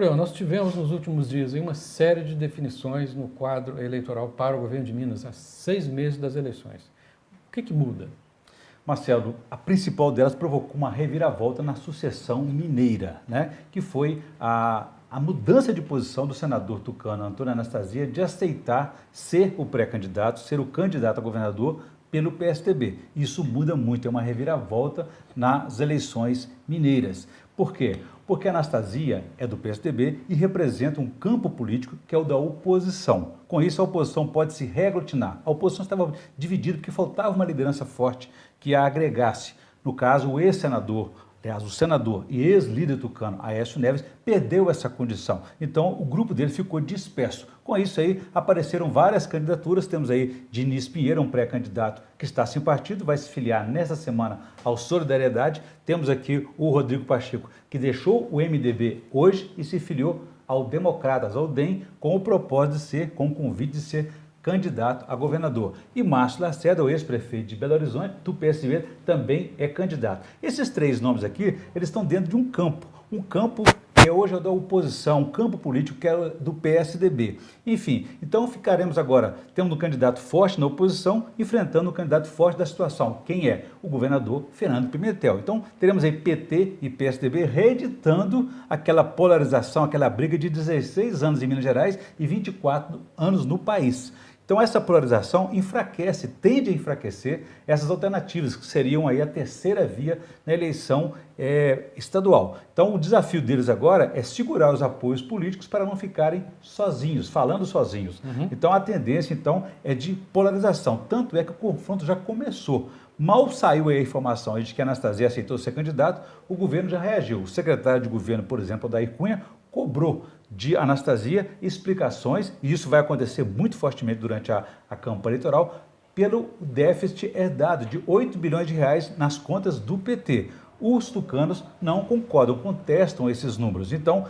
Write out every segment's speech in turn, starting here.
Olha, nós tivemos nos últimos dias aí uma série de definições no quadro eleitoral para o governo de Minas, há 6 meses das eleições. O que muda? Marcelo, a principal delas provocou uma reviravolta na sucessão mineira, né? Que foi a mudança de posição do senador tucano Antônio Anastasia de aceitar ser o pré-candidato, ser o candidato a governador pelo PSDB. Isso muda muito, é uma reviravolta nas eleições mineiras. Por quê? Porque a Anastasia é do PSDB e representa um campo político que é o da oposição. Com isso, a oposição pode se reaglutinar. A oposição estava dividida porque faltava uma liderança forte que a agregasse. No caso, o ex-senador, aliás, o senador e ex-líder tucano, Aécio Neves, perdeu essa condição. Então, o grupo dele ficou disperso. Com isso aí, apareceram várias candidaturas. Temos aí Diniz Pinheiro, um pré-candidato que está sem partido, vai se filiar nesta semana ao Solidariedade. Temos aqui o Rodrigo Pacheco, que deixou o MDB hoje e se filiou ao Democratas, ao DEM, com o propósito de ser, com o convite de ser candidato a governador. E Márcio Lacerda, o ex-prefeito de Belo Horizonte, do PSDB, também é candidato. Esses três nomes aqui, eles estão dentro de um campo que hoje é da oposição, um campo político que é do PSDB. Enfim, então ficaremos agora, temos um candidato forte na oposição, enfrentando um candidato forte da situação. Quem é? O governador Fernando Pimentel. Então, teremos aí PT e PSDB reeditando aquela polarização, aquela briga de 16 anos em Minas Gerais e 24 anos no país. Então essa polarização enfraquece, tende a enfraquecer essas alternativas, que seriam aí a terceira via na eleição estadual. Então o desafio deles agora é segurar os apoios políticos para não ficarem sozinhos, falando sozinhos. Então a tendência então é de polarização, tanto é que o confronto já começou. Mal saiu aí a informação de que a Anastasia aceitou ser candidato, o governo já reagiu. O secretário de governo, por exemplo, Odair Cunha, cobrou de Anastasia explicações, e isso vai acontecer muito fortemente durante a campanha eleitoral, pelo déficit herdado de 8 bilhões de reais nas contas do PT. Os tucanos não concordam, contestam esses números. Então,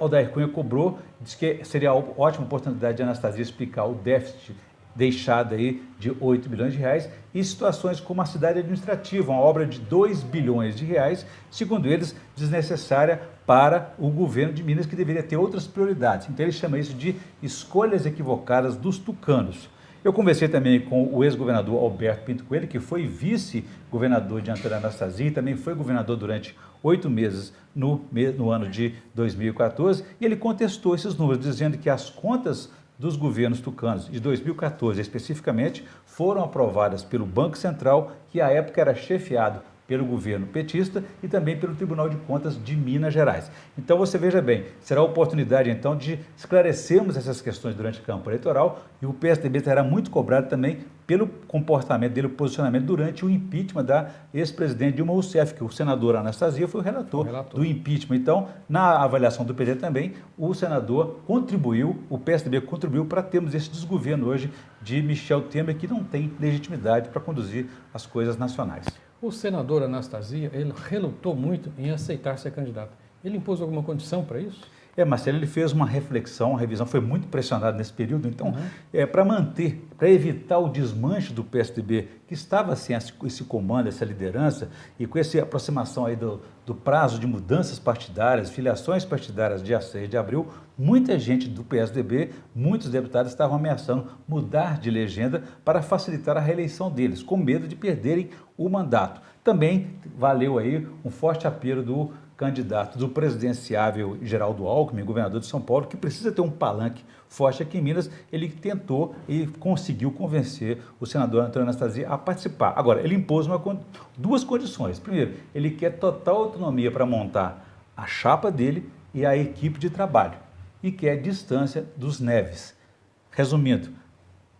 Odair Cunha cobrou, disse que seria uma ótima oportunidade de Anastasia explicar o déficit deixado aí de 8 bilhões de reais e situações como a cidade administrativa, uma obra de 2 bilhões de reais, segundo eles, desnecessária para o governo de Minas, que deveria ter outras prioridades. Então ele chama isso de escolhas equivocadas dos tucanos. Eu conversei também com o ex-governador Alberto Pinto Coelho, que foi vice-governador de Antônio Anastasia e também foi governador durante 8 meses no ano de 2014, e ele contestou esses números, dizendo que as contas dos governos tucanos de 2014, especificamente, foram aprovadas pelo Banco Central, que à época era chefiado pelo governo petista e também pelo Tribunal de Contas de Minas Gerais. Então você veja bem, será a oportunidade então de esclarecermos essas questões durante a campanha eleitoral, e o PSDB terá muito cobrado também pelo comportamento dele, o posicionamento durante o impeachment da ex-presidente Dilma Rousseff, que o senador Anastasia foi o relator do impeachment. Então, na avaliação do PT também, o senador contribuiu, o PSDB contribuiu para termos esse desgoverno hoje de Michel Temer, que não tem legitimidade para conduzir as coisas nacionais. O senador Anastasia, ele relutou muito em aceitar ser candidato. Ele impôs alguma condição para isso? Marcelo, ele fez uma reflexão, uma revisão, foi muito pressionado nesse período, então, para evitar o desmanche do PSDB, que estava sem esse comando, essa liderança, e com essa aproximação aí do prazo de mudanças partidárias, filiações partidárias dia 6 de abril, muita gente do PSDB, muitos deputados estavam ameaçando mudar de legenda para facilitar a reeleição deles, com medo de perderem o mandato. Também valeu aí um forte apelo do candidato do presidenciável Geraldo Alckmin, governador de São Paulo, que precisa ter um palanque forte aqui em Minas. Ele tentou e conseguiu convencer o senador Antônio Anastasia a participar. Agora, ele impôs duas condições. Primeiro, ele quer total autonomia para montar a chapa dele e a equipe de trabalho, e quer distância dos Neves. Resumindo,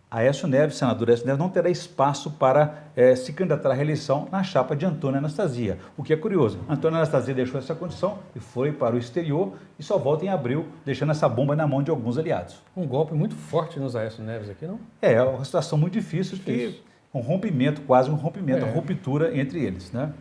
Aécio Neves, senador Aécio Neves, não terá espaço para se candidatar à reeleição na chapa de Antônio Anastasia, o que é curioso. Antônio Anastasia deixou essa condição e foi para o exterior e só volta em abril, deixando essa bomba na mão de alguns aliados. Um golpe muito forte nos Aécio Neves aqui, não? É uma situação muito difícil, que um rompimento, quase um rompimento, uma ruptura entre eles, né?